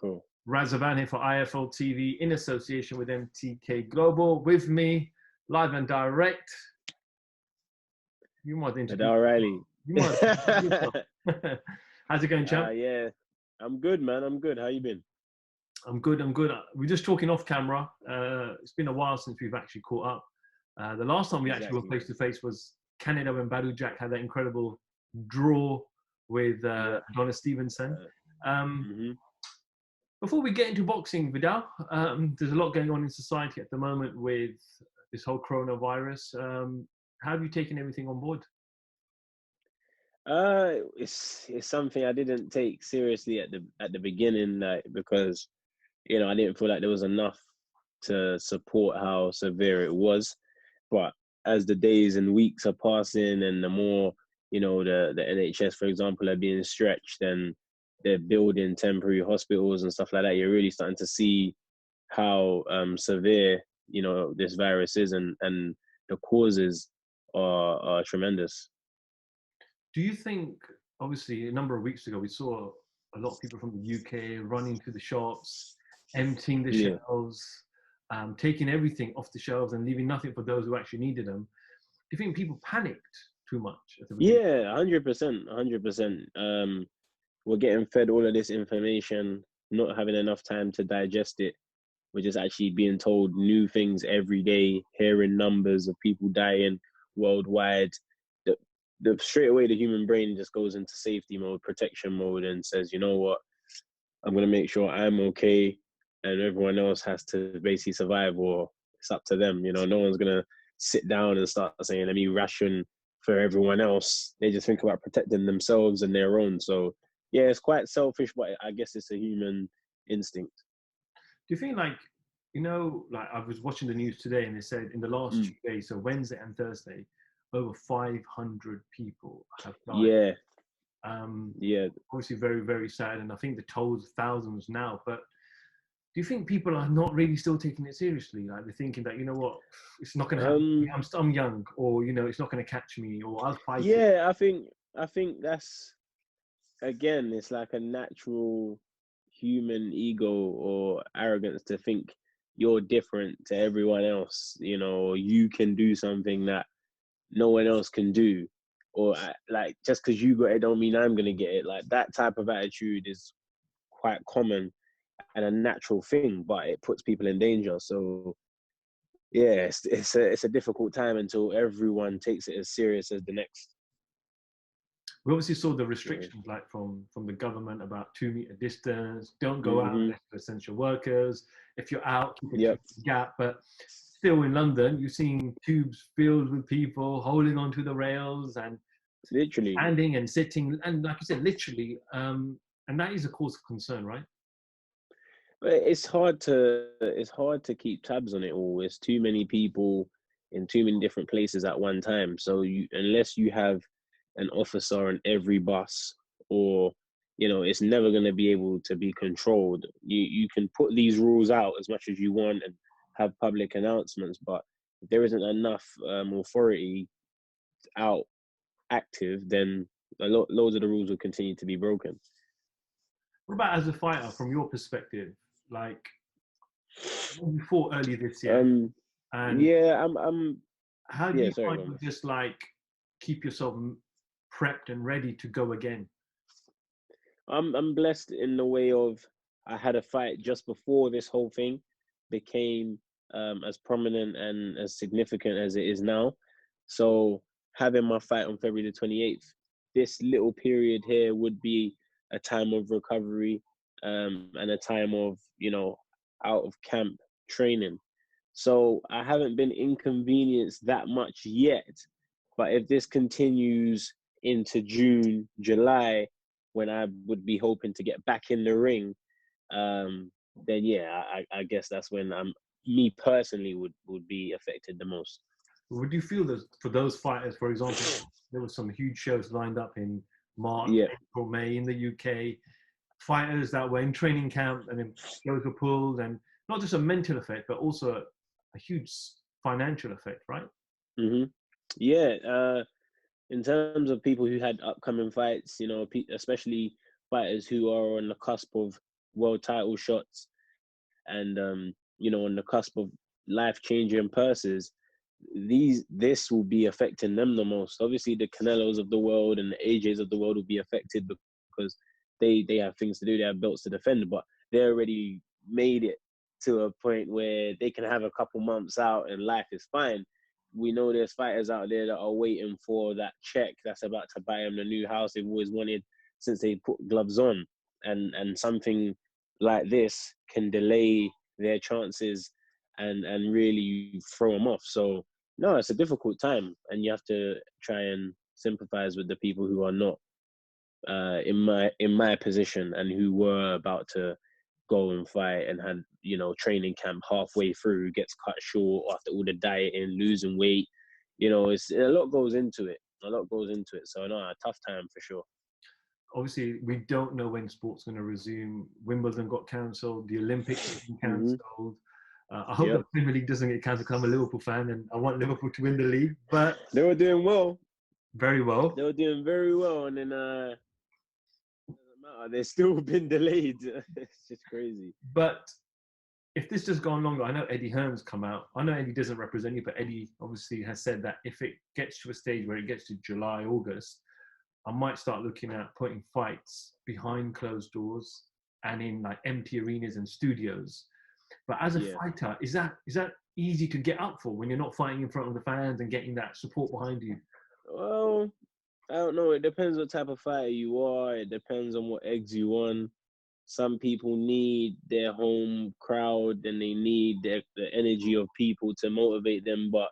Cool. RAZA here for IFL TV in association with MTK Global. With me, live and direct. You might introduce Viddal Riley. You might introduce yourself. How's it going, champ? Yeah, I'm good, man. I'm good. How you been? I'm good. We're just talking off camera. It's been a while since we've actually caught up. The last time we actually were face to face was Canada when Badou Jack had that incredible draw with Donna Stevenson. Before we get into boxing, Viddal, there's a lot going on in society at the moment with this whole coronavirus. How have you taken everything on board? It's something I didn't take seriously at the beginning, like, because I didn't feel like there was enough to support how severe it was. But as the days and weeks are passing, and the more the NHS, for example, are being stretched, and they're building temporary hospitals and stuff like that, you're really starting to see how severe this virus is, and the causes are tremendous. Do you think, obviously, a number of weeks ago, we saw a lot of people from the UK running to the shops, emptying the shelves, taking everything off the shelves and leaving nothing for those who actually needed them. Do you think people panicked too much at the beginning? Yeah, 100%, 100%. We're getting fed all of this information, not having enough time to digest it. We're just actually being told new things every day, hearing numbers of people dying worldwide. The straight away, the human brain just goes into safety mode, protection mode, and says, you know what, I'm going to make sure I'm okay, and everyone else has to basically survive, or it's up to them. No one's going to sit down and start saying, let me ration for everyone else. They just think about protecting themselves and their own. So yeah, it's quite selfish, but I guess it's a human instinct. Do you think, like I was watching the news today, and they said in the last 2 days, so Wednesday and Thursday, over 500 people have died. Yeah. Obviously very, very sad, and I think the toll's thousands now. But do you think people are not really still taking it seriously? Like, they're thinking that, it's not going to happen. I'm young, or it's not going to catch me, or I'll fight it. Yeah, I think that's, again, it's like a natural human ego or arrogance to think you're different to everyone else. You can do something that no one else can do, or like, just because you got it don't mean I'm gonna get it. Like, that type of attitude is quite common and a natural thing, but it puts people in danger. So yeah, it's a difficult time until everyone takes it as serious as the next. We obviously saw the restrictions, like from the government, about 2-meter distance, don't go out unless you're essential workers. If you're out, keep a gap. But still, in London, you're seeing tubes filled with people holding onto the rails and literally standing and sitting, and like you said, literally, and that is a cause of concern, right? It's hard to keep tabs on it all. It's too many people in too many different places at one time. So unless you have an officer on every bus, or it's never going to be able to be controlled. You can put these rules out as much as you want and have public announcements, but if there isn't enough authority out active, then loads of the rules will continue to be broken. What about as a fighter, from your perspective? Like, you fought early this year, and how do you find to just like keep yourself prepped and ready to go again? I'm blessed in the way of, I had a fight just before this whole thing became as prominent and as significant as it is now. So having my fight on February the 28th, this little period here would be a time of recovery, and a time of out of camp training. So I haven't been inconvenienced that much yet. But if this continues into June, July, when I would be hoping to get back in the ring, then yeah, I guess that's when me personally would be affected the most. Would you feel that for those fighters, for example, there were some huge shows lined up in March, April, May in the UK, fighters that were in training camp and then shows were pulled, and not just a mental effect, but also a huge financial effect, right? Yeah, in terms of people who had upcoming fights, especially fighters who are on the cusp of world title shots, and on the cusp of life-changing purses, this will be affecting them the most. Obviously, the Canelos of the world and the AJs of the world will be affected because they have things to do, they have belts to defend, but they already made it to a point where they can have a couple months out and life is fine. We know there's fighters out there that are waiting for that check that's about to buy them the new house they've always wanted since they put gloves on, and something like this can delay their chances and really throw them off. So no, it's a difficult time, and you have to try and sympathize with the people who are not in my position and who were about to go and fight and had training camp halfway through, gets cut short after all the dieting, losing weight. It's a lot goes into it. So no, a tough time for sure. Obviously, we don't know when sport's going to resume. Wimbledon got cancelled. The Olympics got cancelled. I hope the Premier League doesn't get cancelled because I'm a Liverpool fan and I want Liverpool to win the league. But they were doing well. Very well. They were doing very well, and then doesn't matter. They've still been delayed. It's just crazy. But if this just gone longer, I know Eddie Hearn's come out. I know Eddie doesn't represent you, but Eddie obviously has said that if it gets to a stage where it gets to July, August, I might start looking at putting fights behind closed doors and in like empty arenas and studios. But as a fighter, is that easy to get up for when you're not fighting in front of the fans and getting that support behind you? Well, I don't know. It depends what type of fighter you are. It depends on what eggs you on. Some people need their home crowd and they need the energy of people to motivate them, but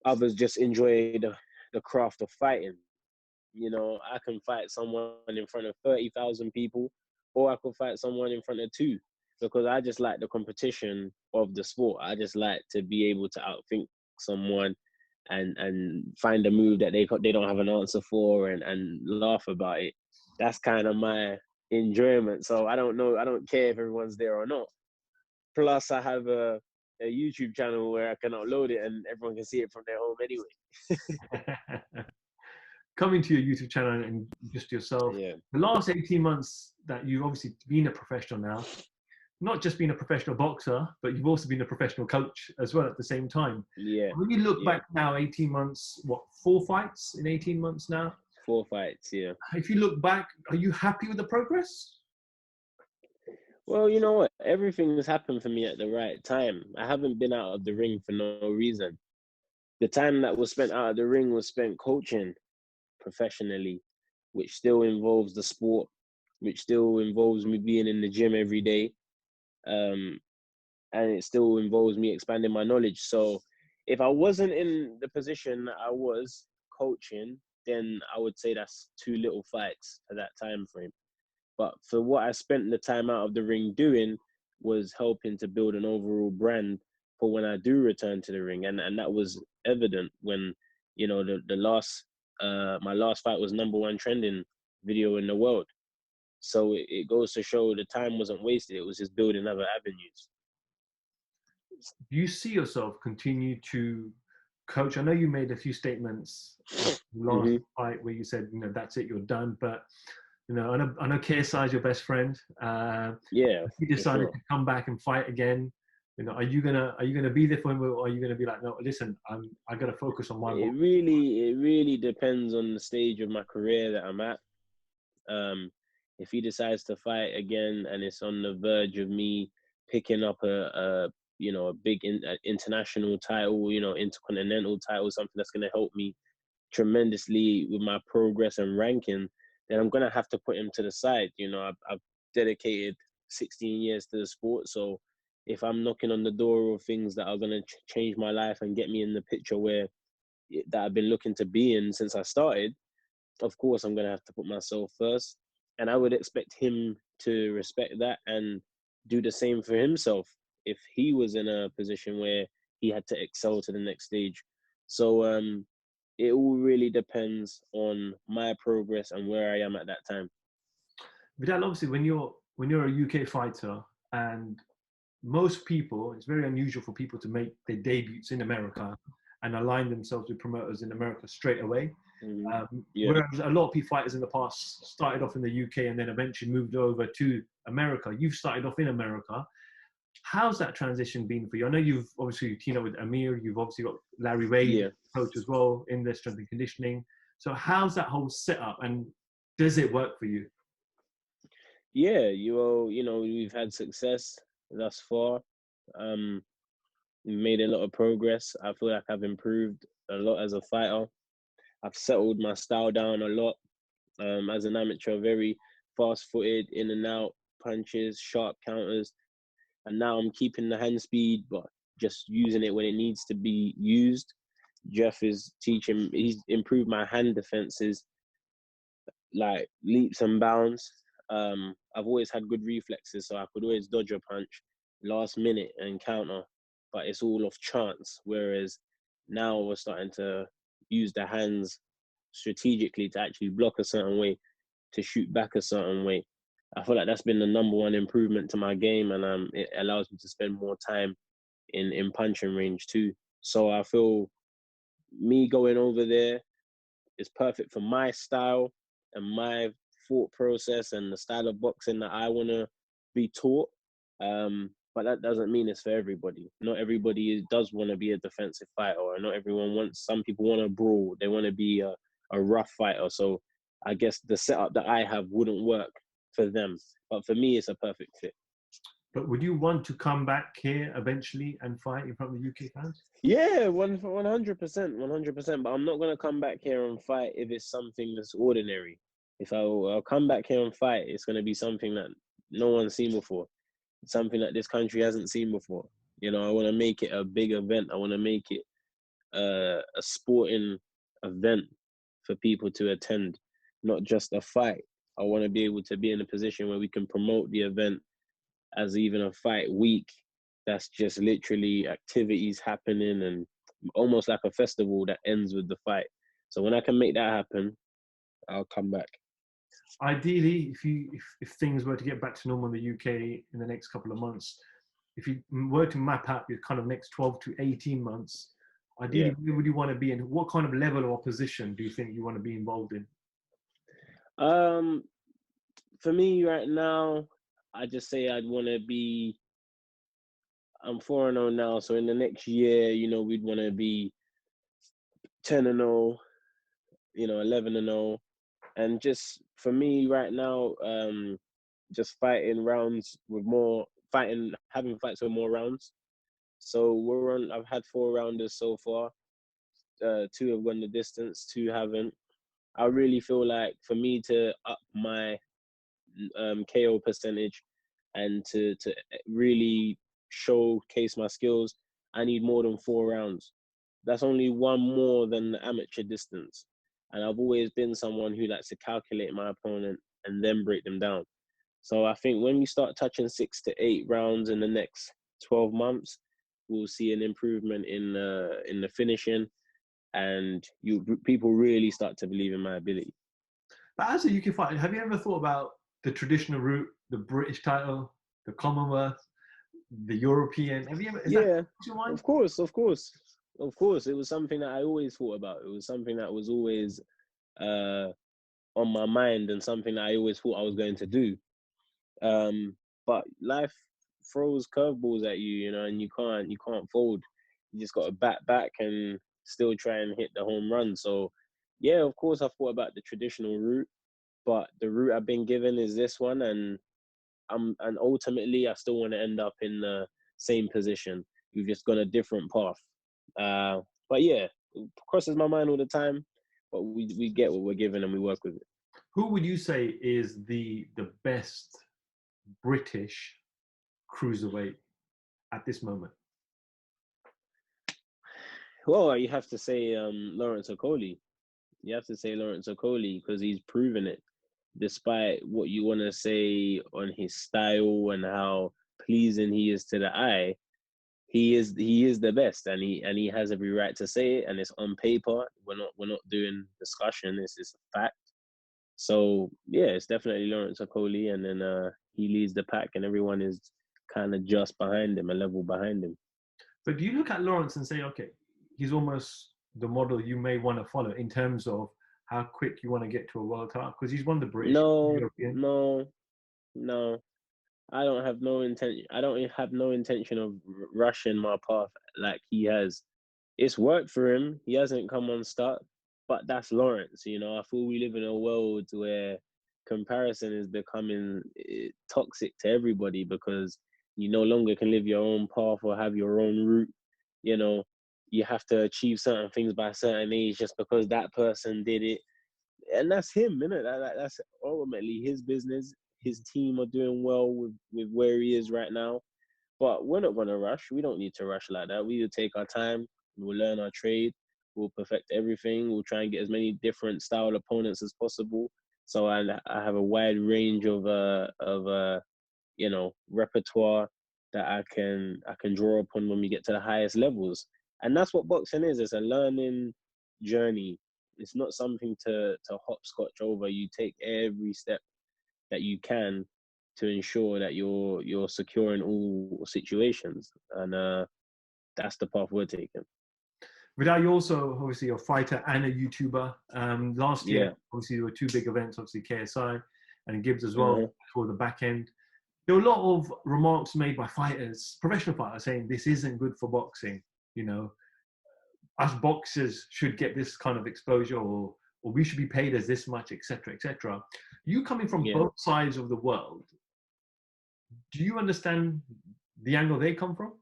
others just enjoy the craft of fighting. I can fight someone in front of 30,000 people, or I could fight someone in front of 2, because I just like the competition of the sport. I just like to be able to outthink someone and find a move that they don't have an answer for and laugh about it. That's kind of my enjoyment. So I don't care if everyone's there or not. Plus, I have a YouTube channel where I can upload it and everyone can see it from their home anyway. Coming to your YouTube channel and just yourself, the last 18 months that you've obviously been a professional now, not just being a professional boxer, but you've also been a professional coach as well at the same time. Yeah. When you look back now, 18 months, 4 fights in 18 months now? 4 fights, yeah. If you look back, are you happy with the progress? Well, you know what? Everything has happened for me at the right time. I haven't been out of the ring for no reason. The time that was spent out of the ring was spent coaching professionally, which still involves the sport, which still involves me being in the gym every day. And it still involves me expanding my knowledge. So if I wasn't in the position that I was coaching, then I would say that's 2 little fights for that time frame. But for what I spent the time out of the ring doing was helping to build an overall brand for when I do return to the ring. And that was evident when, my last fight was #1 trending video in the world. So it goes to show the time wasn't wasted. It was just building other avenues. Do you see yourself continue to coach? I know you made a few statements last fight where you said, that's it, you're done. But, I know KSI is your best friend. If you decided to come back and fight again, are you gonna be there for him, or are you gonna be like, no, listen, I gotta focus on my It really depends on the stage of my career that I'm at. If he decides to fight again and it's on the verge of me picking up a big international title, intercontinental title, something that's going to help me tremendously with my progress and ranking, then I'm going to have to put him to the side. I've dedicated 16 years to the sport. So if I'm knocking on the door of things that are going to change my life and get me in the picture that I've been looking to be in since I started, of course, I'm going to have to put myself first. And I would expect him to respect that and do the same for himself if he was in a position where he had to excel to the next stage. So it all really depends on my progress and where I am at that time. Viddal, obviously, when you're a UK fighter, and most people, it's very unusual for people to make their debuts in America and align themselves with promoters in America straight away. Whereas a lot of fighters in the past started off in the UK and then eventually moved over to America. You've started off in America. How's that transition been for you? I know you've obviously teamed up with Amir. You've obviously got Larry Wade, Yeah. coach as well, in their strength and conditioning. So how's that whole setup, and does it work for you? Yeah, we've had success thus far. We've made a lot of progress. I feel like I've improved a lot as a fighter. I've settled my style down a lot. As an amateur, very fast-footed, in and out punches, sharp counters, and now I'm keeping the hand speed, but just using it when it needs to be used. Jeff is teaching. He's improved my hand defenses like leaps and bounds. I've always had good reflexes, so I could always dodge a punch last minute and counter, but it's all off chance. Whereas now we're starting to use the hands strategically to actually block a certain way, to shoot back a certain way. I feel like that's been the number one improvement to my game, and it allows me to spend more time in punching range too. So I feel me going over there is perfect for my style and my thought process and the style of boxing that I want to be taught. But that doesn't mean it's for everybody. Not everybody does want to be a defensive fighter, or not everyone wants. Some people want to brawl. They want to be a rough fighter. So I guess the setup that I have wouldn't work for them. But for me, it's a perfect fit. But would you want to come back here eventually and fight in front of the UK fans? Yeah, 100%, 100%. But I'm not gonna come back here and fight if it's something that's ordinary. If I'll come back here and fight, it's gonna be something that no one's seen before, something that this country hasn't seen before. I want to make it a big event. I want to make it a sporting event for people to attend, not just a fight. I want to be able to be in a position where we can promote the event as even a fight week. That's just literally activities happening and almost like a festival that ends with the fight. So when I can make that happen, I'll come back. Ideally, if things were to get back to normal in the UK in the next couple of months, if you were to map out your kind of next 12 to 18 months, ideally, where would you want to be, and what kind of level or position do you think you want to be involved in? For me right now, I just say I'd want to be. I'm 4-0 now, so in the next year, we'd want to be 10-0, 11-0, and just for me right now, just fighting rounds with more fighting, having fights with more rounds. So I've had 4 rounders so far. 2 have gone the distance, 2 haven't. I really feel like for me to up my KO percentage and to really showcase my skills, I need more than 4 rounds. That's only 1 more than the amateur distance. And I've always been someone who likes to calculate my opponent and then break them down. So I think when we start touching 6 to 8 rounds in the next 12 months, we'll see an improvement in the finishing, and people really start to believe in my ability. But as a UK fighter, have you ever thought about the traditional route, the British title, the Commonwealth, the European? Have you ever? Is that Yeah, your mind? of course. It was something that I always thought about. It was something that was always on my mind, and something that I always thought I was going to do. But life throws curveballs at you, and you can't fold. You just got to bat back and still try and hit the home run. So, yeah, of course, I thought about the traditional route, but the route I've been given is this one, and ultimately I still want to end up in the same position. We've just gone a different path. But yeah, it crosses my mind all the time. But we get what we're given and we work with it. Who would you say is the best British cruiserweight at this moment? Well, you have to say Lawrence Okoli. You have to say Lawrence Okoli because he's proven it. Despite what you want to say on his style and how pleasing he is to the eye, he is the best, and he has every right to say it. And it's on paper. We're not doing discussion. It's a fact. So yeah, it's definitely Lawrence Okoli, and then he leads the pack, and everyone is kind of just behind him, a level behind him. But do you look at Lawrence and say, okay, he's almost the model you may want to follow in terms of how quick you want to get to a world title? Because he's won the British, No, European. no, no. I don't have no intention. I don't have no intention of rushing my path like he has. It's worked for him. He hasn't come unstuck, but that's Lawrence. You know, I feel we live in a world where comparison is becoming toxic to everybody because you no longer can live your own path or have your own route. You know, you have to achieve certain things by a certain age just because that person did it, and that's him, isn't it? That's ultimately his business. His team are doing well with where he is right now, but we're not going to rush. We don't need to rush like that. We will take our time. We'll learn our trade. We'll perfect everything. We'll try and get as many different style opponents as possible. So I have a wide range of you know, repertoire that I can draw upon when we get to the highest levels. And that's what boxing is. It's a learning journey. It's not something to hopscotch over. You take every step that you can to ensure that you're secure in all situations. And that's the path we're taking. Viddal, you're also obviously a fighter and a YouTuber. Last year, Yeah. obviously, there were two big events, obviously KSI and Gibbs as well, Uh-huh. for the back end. There were a lot of remarks made by fighters, professional fighters, saying this isn't good for boxing. You know, us boxers should get this kind of exposure, or we should be paid as this much, etc., etc. You coming from Yeah. both sides of the world, do you understand the angle they come from?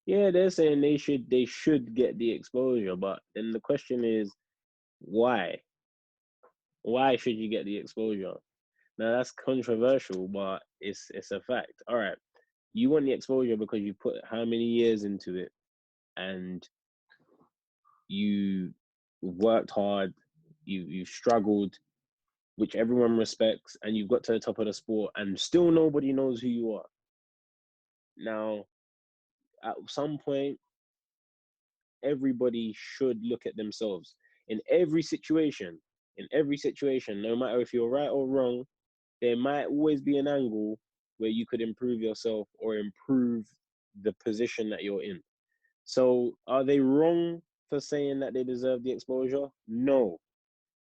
Yeah, they're saying they should get the exposure, but then the question is why? Why should you get the exposure? Now that's controversial, but it's a fact. All right, you want the exposure because you put how many years into it, and you worked hard, you've struggled, which everyone respects, and you've got to the top of the sport, and still nobody knows who you are. Now, at some point, everybody should look at themselves in every situation. In every situation, no matter if you're right or wrong, there might always be an angle where you could improve yourself or improve the position that you're in. So, are they wrong for saying that they deserve the exposure? No.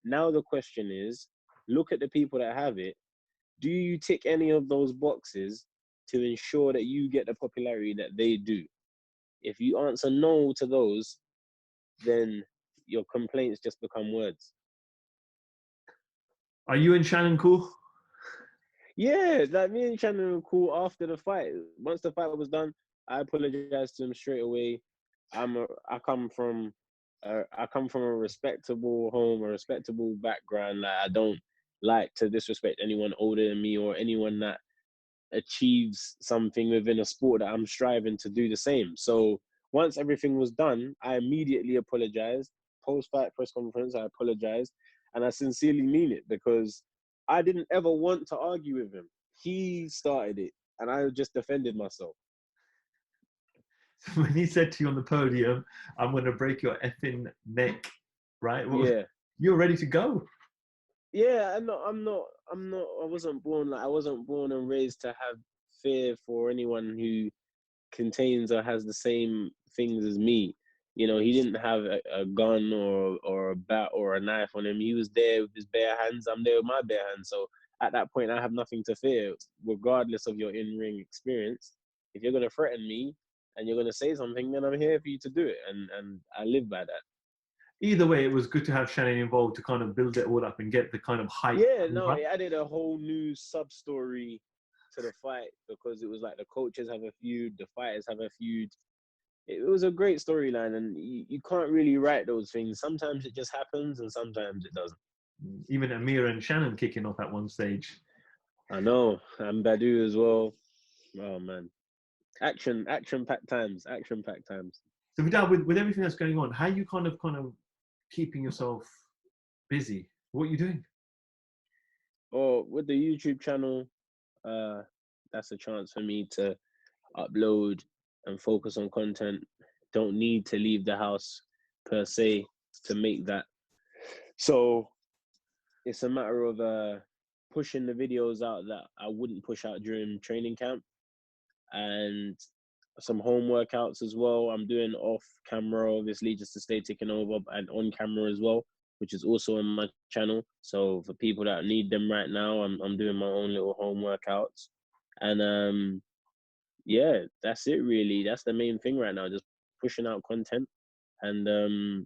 Now, the question is look at the people that have it. Do you tick any of those boxes to ensure that you get the popularity that they do? If you answer no to those, then your complaints just become words. Are you and Shannon cool? Yeah, like me and Shannon were cool after the fight. Once the fight was done, I apologized to him straight away. I come from a respectable home, a respectable background. Like I don't like to disrespect anyone older than me or anyone that achieves something within a sport that I'm striving to do the same. So once everything was done, I immediately apologized. Post-fight press conference, I apologized, and I sincerely mean it because I didn't ever want to argue with him. He started it, and I just defended myself. When he said to you on the podium, "I'm going to break your effing neck," right? Well, Yeah, you're ready to go. yeah. I wasn't born and raised to have fear for anyone who contains or has the same things as me. You know, he didn't have a gun or a bat or a knife on him. He was there with his bare hands. I'm there with my bare hands. So at that point, I have nothing to fear, regardless of your in-ring experience. If you're gonna threaten me and you're gonna say something, then I'm here for you to do it, and I live by that. Either way, it was good to have Shannon involved to kind of build it all up and get the kind of hype. Yeah, no, Right? it added a whole new sub story to the fight because it was like the coaches have a feud, the fighters have a feud. It was a great storyline, and you can't really write those things. Sometimes it just happens, and sometimes it doesn't. Even Amir and Shannon kicking off at one stage. I know, and Badu as well. Oh man, action packed times, action packed times. So with everything that's going on, how are you kind of keeping yourself busy? What are you doing? Or with the YouTube channel, uh, that's a chance for me to upload and focus on content. Don't need to leave the house per se to make that. So it's a matter of pushing the videos out that I wouldn't push out during training camp, and some home workouts as well. I'm doing off camera, obviously, just to stay ticking over, and on camera as well. which is also on my channel. So for people that need them right now, I'm doing my own little home workouts, and yeah, that's it really. That's the main thing right now. Just pushing out content and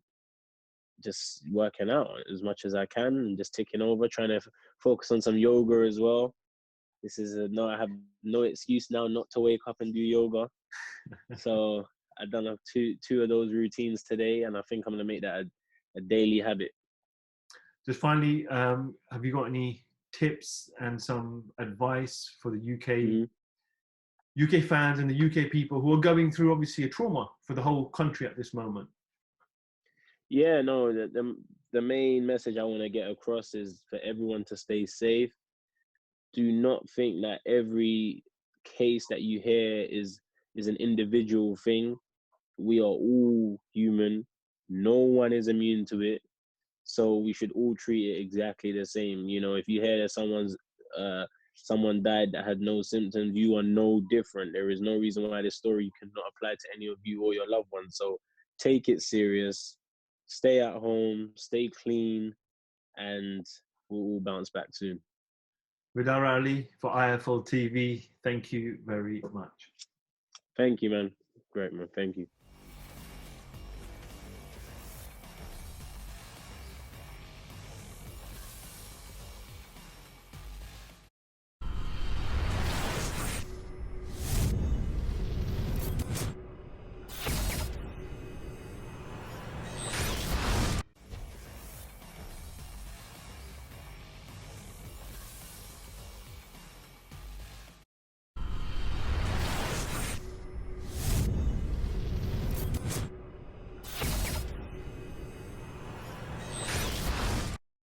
just working out as much as I can and just taking over, trying to focus on some yoga as well. This is no, I have no excuse now not to wake up and do yoga. So I've done two of those routines today, and I think I'm gonna make that a daily habit. Just finally, have you got any tips and some advice for the Mm-hmm. UK fans and the UK people who are going through obviously a trauma for the whole country at this moment? Yeah, no, the main message I want to get across is for everyone to stay safe. Do not think that every case that you hear is an individual thing. We are all human. No one is immune to it. So we should all treat it exactly the same. You know, if you hear that someone died that had no symptoms, you are no different. There is no reason why this story cannot apply to any of you or your loved ones. So take it serious, stay at home, stay clean, and we'll all bounce back soon. Viddal Ali for IFL TV, thank you very much. Thank you, man. Great, man. Thank you.